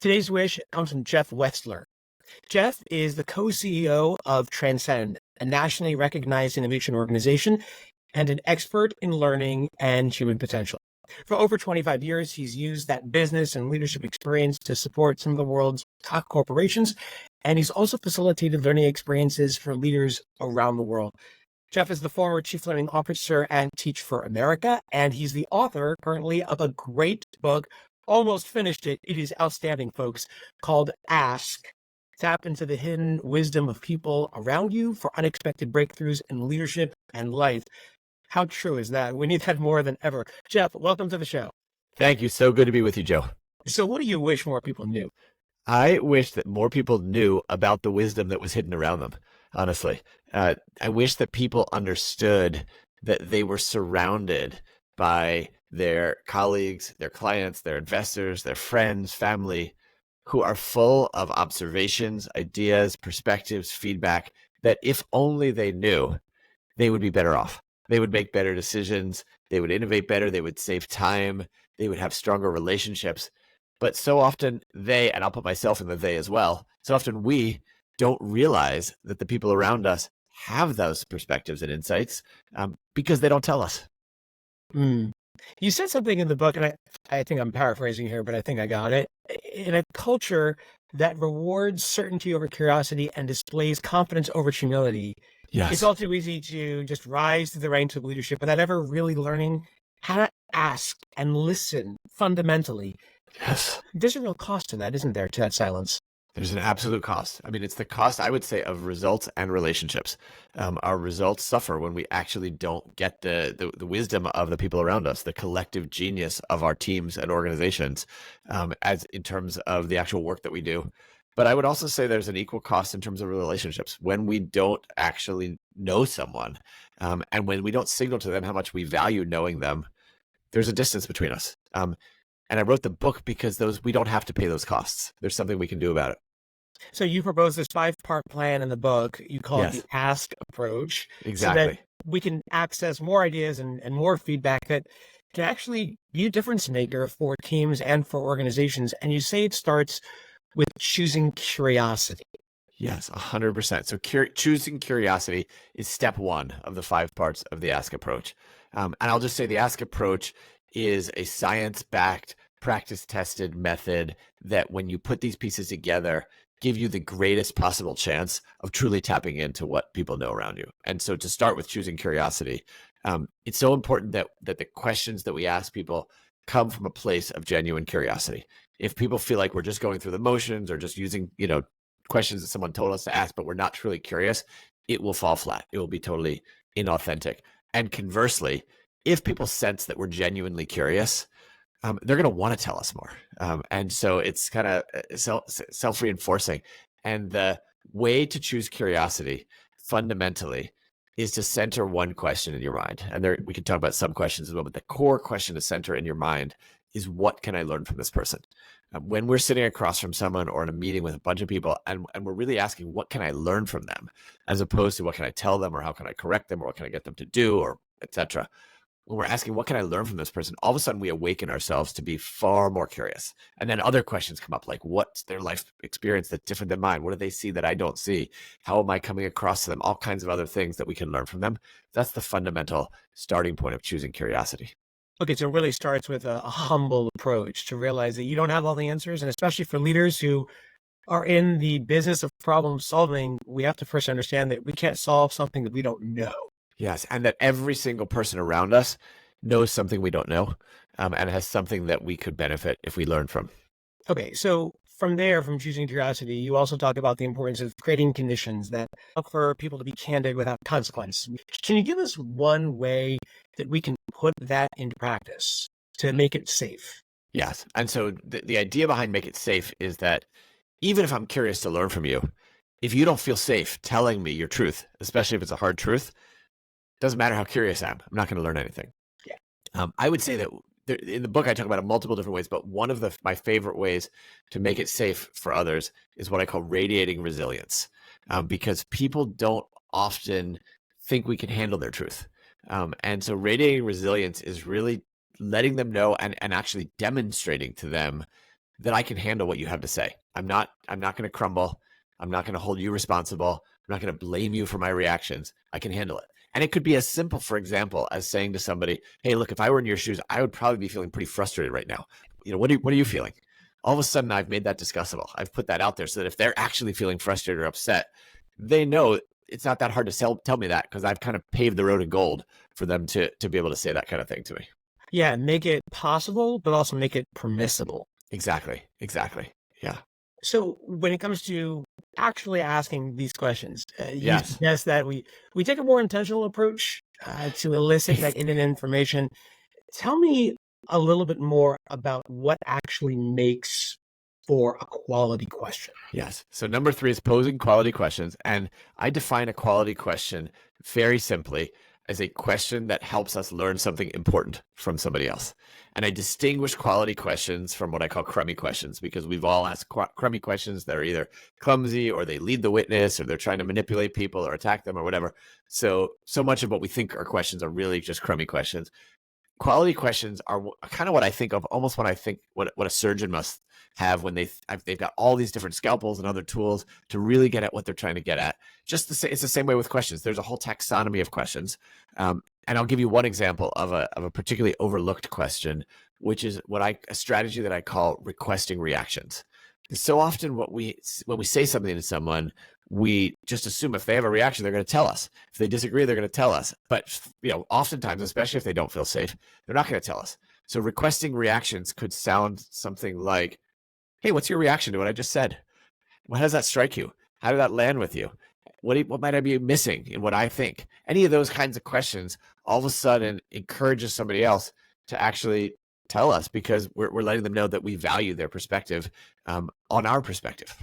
Today's wish comes from Jeff Wetzler. Jeff is the co-CEO of Transcend, a nationally recognized innovation organization and an expert in learning and human potential. For over 25 years, he's used that business and leadership experience to support some of the world's top corporations, and he's also facilitated learning experiences for leaders around the world. Jeff is the former Chief Learning Officer at Teach for America, and he's the author currently of a great book. Almost finished it. It is outstanding, folks, called Ask. Tap into the hidden wisdom of people around you for unexpected breakthroughs in leadership and life. How true is that? We need that more than ever. Jeff, welcome to the show. Thank you. So good to be with you, Joe. So what do you wish more people knew? I wish that more people knew about the wisdom that was hidden around them, honestly. I wish that people understood that they were surrounded by their colleagues, their clients, their investors, their friends, family, who are full of observations, ideas, perspectives, feedback, that if only they knew, they would be better off. They would make better decisions. They would innovate better. They would save time. They would have stronger relationships. But so often they, and I'll put myself in the they as well, so often we don't realize that the people around us have those perspectives and insights because they don't tell us. You said something in the book, and I think I'm paraphrasing here, but I think I got it. In a culture that rewards certainty over curiosity and displays confidence over humility, it's all too easy to just rise to the ranks of leadership without ever really learning how to ask and listen fundamentally. Yes. There's a real cost to that, isn't there, to that silence? There's an absolute cost. I mean, it's the cost, I would say, of results and relationships. Our results suffer when we actually don't get the wisdom of the people around us, the collective genius of our teams and organizations, as in terms of the actual work that we do. But I would also say there's an equal cost in terms of relationships. When we don't actually know someone, and when we don't signal to them how much we value knowing them, there's a distance between us. And I wrote the book because we don't have to pay those costs. There's something we can do about it. So you propose this 5-part plan in the book. You call it the Ask approach. Exactly. So that we can access more ideas and more feedback that can actually be a difference maker for teams and for organizations. And you say it starts with choosing curiosity. Yes, 100%. So choosing curiosity is step one of the 5 parts of the Ask approach. And I'll just say the Ask approach is a science-backed, practice-tested method that when you put these pieces together, give you the greatest possible chance of truly tapping into what people know around you. And so to start with choosing curiosity, it's so important that the questions that we ask people come from a place of genuine curiosity. If people feel like we're just going through the motions or just using, questions that someone told us to ask, but we're not truly curious, it will fall flat. It will be totally inauthentic. And conversely, if people sense that we're genuinely curious, they're going to want to tell us more. And so it's kind of self-reinforcing. And the way to choose curiosity fundamentally is to center one question in your mind. And we can talk about some questions as well, but the core question to center in your mind is, what can I learn from this person? When we're sitting across from someone or in a meeting with a bunch of people and we're really asking, what can I learn from them? As opposed to what can I tell them, or how can I correct them, or what can I get them to do, or etc. When we're asking, what can I learn from this person? All of a sudden we awaken ourselves to be far more curious. And then other questions come up, like, what's their life experience that's different than mine? What do they see that I don't see? How am I coming across to them? All kinds of other things that we can learn from them. That's the fundamental starting point of choosing curiosity. Okay, so it really starts with a humble approach to realize that you don't have all the answers. And especially for leaders who are in the business of problem solving, we have to first understand that we can't solve something that we don't know. Yes, and that every single person around us knows something we don't know, and has something that we could benefit if we learn from. Okay, so from there, from choosing curiosity, you also talk about the importance of creating conditions that allow for people to be candid without consequence. Can you give us one way that we can put that into practice to make it safe? Yes, and so the idea behind make it safe is that even if I'm curious to learn from you, if you don't feel safe telling me your truth, especially if it's a hard truth, doesn't matter how curious I am, I'm not going to learn anything. Yeah. I would say that in the book, I talk about it multiple different ways, but one of my favorite ways to make it safe for others is what I call radiating resilience, because people don't often think we can handle their truth. And so radiating resilience is really letting them know and actually demonstrating to them that I can handle what you have to say. I'm not going to crumble. I'm not going to hold you responsible. I'm not going to blame you for my reactions. I can handle it. And it could be as simple, for example, as saying to somebody, hey, look, if I were in your shoes, I would probably be feeling pretty frustrated right now. What are you feeling? All of a sudden, I've made that discussable. I've put that out there so that if they're actually feeling frustrated or upset, they know it's not that hard to tell me that, because I've kind of paved the road in gold for them to be able to say that kind of thing to me. Yeah, make it possible, but also make it permissible. Exactly. Yeah. So when it comes to actually asking these questions, you Yes. suggest that we take a more intentional approach to elicit that hidden information. Tell me a little bit more about what actually makes for a quality question. Yes. So number 3 is posing quality questions. And I define a quality question very simply as a question that helps us learn something important from somebody else. And I distinguish quality questions from what I call crummy questions, because we've all asked crummy questions that are either clumsy, or they lead the witness, or they're trying to manipulate people or attack them or whatever. So much of what we think are questions are really just crummy questions. Quality questions are kind of what I think of almost when I think what a surgeon must have when they've got all these different scalpels and other tools to really get at what they're trying to get at. It's the same way with questions. There's a whole taxonomy of questions. And I'll give you one example of a particularly overlooked question, which is a strategy that I call requesting reactions. So often when we say something to someone, we just assume if they have a reaction, they're going to tell us. If they disagree, they're going to tell us. But oftentimes, especially if they don't feel safe, they're not going to tell us. So requesting reactions could sound something like, hey, what's your reaction to what I just said? How does that strike you? How did that land with you? What might I be missing in what I think? Any of those kinds of questions all of a sudden encourages somebody else to actually tell us, because we're letting them know that we value their perspective on our perspective.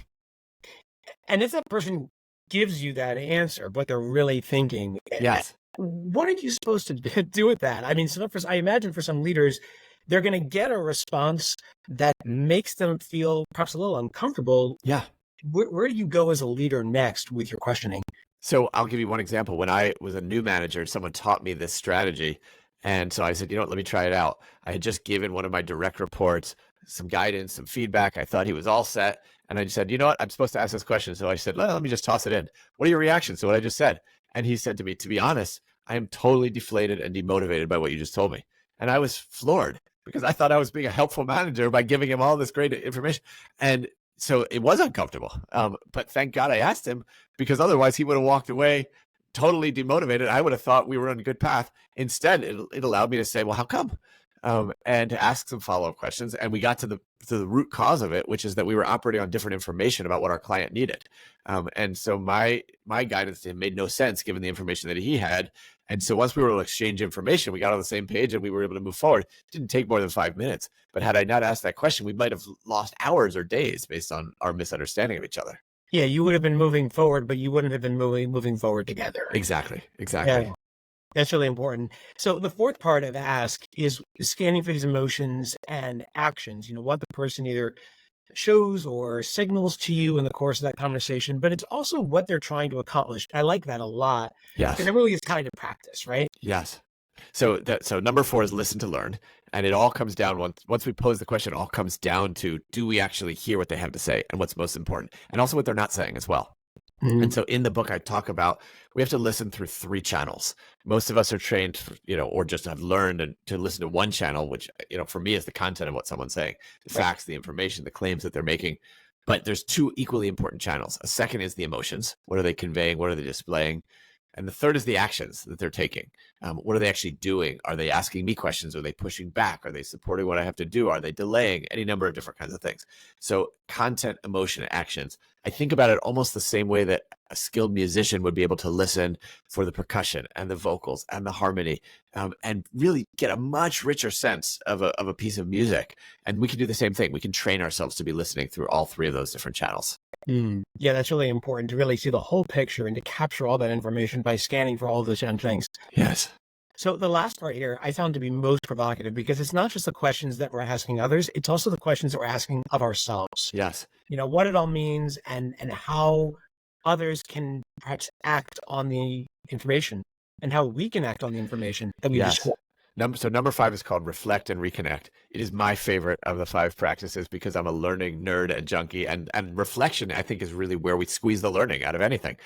And if that person gives you that answer, what they're really thinking, Yes. what are you supposed to do with that? I mean, I imagine for some leaders, they're going to get a response that makes them feel perhaps a little uncomfortable. Yeah. Where do you go as a leader next with your questioning? So I'll give you one example. When I was a new manager, someone taught me this strategy. And so I said, let me try it out. I had just given one of my direct reports some guidance, some feedback. I thought he was all set. And I just said, I'm supposed to ask this question. So I said, let me just toss it in. What are your reactions to what I just said? And he said to me, to be honest, I am totally deflated and demotivated by what you just told me. And I was floored, because I thought I was being a helpful manager by giving him all this great information. And so it was uncomfortable. But thank God I asked him, because otherwise he would have walked away totally demotivated. I would have thought we were on a good path. Instead, it allowed me to say, well, how come? And to ask some follow-up questions. And we got to the root cause of it, which is that we were operating on different information about what our client needed. And so my guidance to him made no sense given the information that he had. And so once we were able to exchange information, we got on the same page and we were able to move forward. It didn't take more than 5 minutes. But had I not asked that question, we might have lost hours or days based on our misunderstanding of each other. Yeah, you would have been moving forward, but you wouldn't have been moving forward together. Exactly. Yeah, that's really important. So the fourth part of ask is scanning for these emotions and actions. What the person either shows or signals to you in the course of that conversation, but it's also what they're trying to accomplish. I like that a lot. Yes. And it really is kind of practice, right? Yes. So number 4 is listen to learn. And it all comes down, once we pose the question, it all comes down to, do we actually hear what they have to say and what's most important, and also what they're not saying as well. Mm-hmm. And so in the book, I talk about, we have to listen through 3 channels. Most of us are trained, or just have learned to listen to one channel, which, for me is the content of what someone's saying, the facts, the information, the claims that they're making. But there's 2 equally important channels. A second is the emotions. What are they conveying? What are they displaying? And the third is the actions that they're taking. What are they actually doing? Are they asking me questions? Are they pushing back? Are they supporting what I have to do? Are they delaying? Any number of different kinds of things. So content, emotion, and actions. I think about it almost the same way that a skilled musician would be able to listen for the percussion and the vocals and the harmony, and really get a much richer sense of a piece of music. And we can do the same thing. We can train ourselves to be listening through all 3 of those different channels. Yeah, that's really important, to really see the whole picture and to capture all that information by scanning for all those different things. Yes. So the last part here I found to be most provocative, because it's not just the questions that we're asking others, it's also the questions that we're asking of ourselves. Yes. What it all means and how others can perhaps act on the information, and how we can act on the information that we just. Number 5 is called reflect and reconnect. It is my favorite of the 5 practices because I'm a learning nerd and junkie, and reflection, I think, is really where we squeeze the learning out of anything.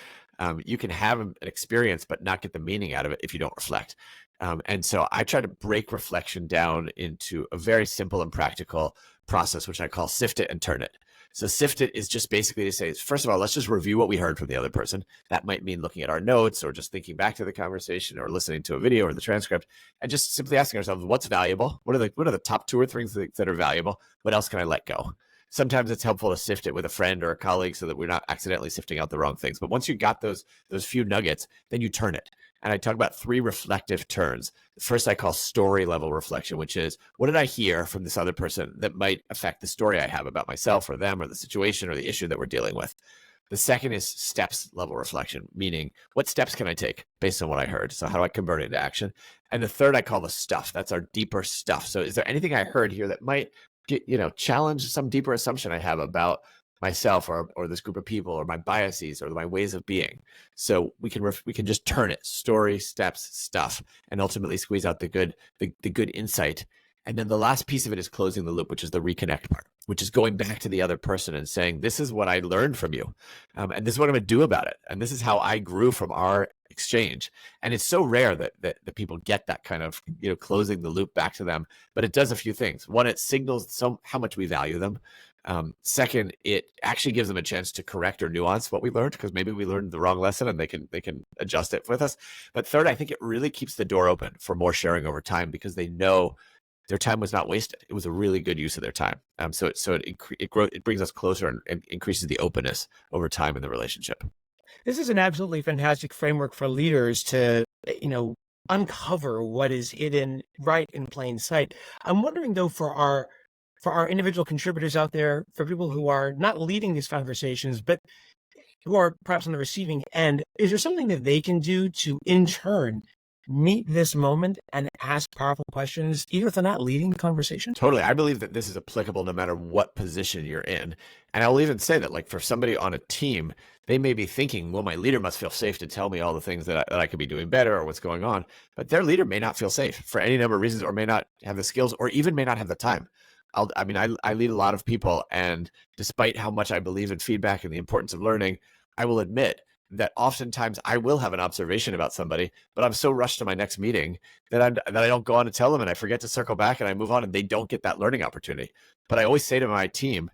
You can have an experience but not get the meaning out of it if you don't reflect. And so I try to break reflection down into a very simple and practical process, which I call sift it and turn it. So sift it is just basically to say, first of all, let's just review what we heard from the other person. That might mean looking at our notes or just thinking back to the conversation or listening to a video or the transcript, and just simply asking ourselves, what's valuable? What are the top 2 or 3 things that are valuable? What else can I let go? Sometimes it's helpful to sift it with a friend or a colleague so that we're not accidentally sifting out the wrong things. But once you got those few nuggets, then you turn it. And I talk about 3 reflective turns. The first I call story level reflection, which is, what did I hear from this other person that might affect the story I have about myself or them or the situation or the issue that we're dealing with? The second is steps level reflection, meaning what steps can I take based on what I heard? So how do I convert it into action? And the third I call the stuff. That's our deeper stuff. So is there anything I heard here that might challenge some deeper assumption I have about myself or this group of people or my biases or my ways of being? So we can just turn it, story, steps, stuff, and ultimately squeeze out the good insight. And then the last piece of it is closing the loop, which is the reconnect part, which is going back to the other person and saying, this is what I learned from you. And this is what I'm going to do about it. And this is how I grew from our exchange. And it's so rare that people get that kind of, closing the loop back to them. But it does a few things. One, it signals how much we value them. Second, it actually gives them a chance to correct or nuance what we learned, because maybe we learned the wrong lesson and they can adjust it with us. But third, I think it really keeps the door open for more sharing over time, because they know their time was not wasted. It was a really good use of their time. So it brings us closer and increases the openness over time in the relationship. This is an absolutely fantastic framework for leaders to, uncover what is hidden right in plain sight. I'm wondering, though, for our individual contributors out there, for people who are not leading these conversations, but who are perhaps on the receiving end, is there something that they can do to, in turn, meet this moment and ask powerful questions, even if they're not leading the conversation? Totally. I believe that this is applicable no matter what position you're in. And I'll even say that, like, for somebody on a team, they may be thinking, well, my leader must feel safe to tell me all the things that I could be doing better or what's going on. But their leader may not feel safe for any number of reasons, or may not have the skills, or even may not have the time. I lead a lot of people, and despite how much I believe in feedback and the importance of learning, I will admit that oftentimes I will have an observation about somebody, but I'm so rushed to my next meeting that I don't go on to tell them, and I forget to circle back, and I move on, and they don't get that learning opportunity. But I always say to my team,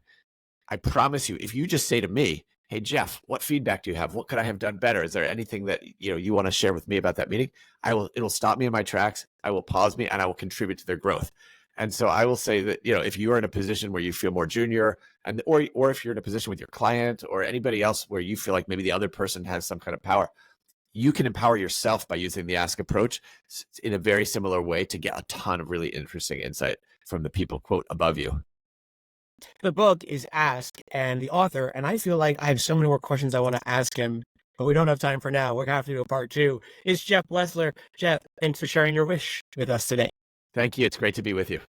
I promise you, if you just say to me, hey, Jeff, what feedback do you have? What could I have done better? Is there anything that you want to share with me about that meeting? It'll stop me in my tracks. I will pause me, and I will contribute to their growth. And so I will say that, if you are in a position where you feel more junior, or if you're in a position with your client or anybody else where you feel like maybe the other person has some kind of power, you can empower yourself by using the ask approach in a very similar way to get a ton of really interesting insight from the people, quote, above you. The book is Ask, and the author, and I feel like I have so many more questions I want to ask him, but we don't have time for now. We're going to have to do a part 2. It's Jeff Wetzler. Jeff, thanks for sharing your wish with us today. Thank you. It's great to be with you.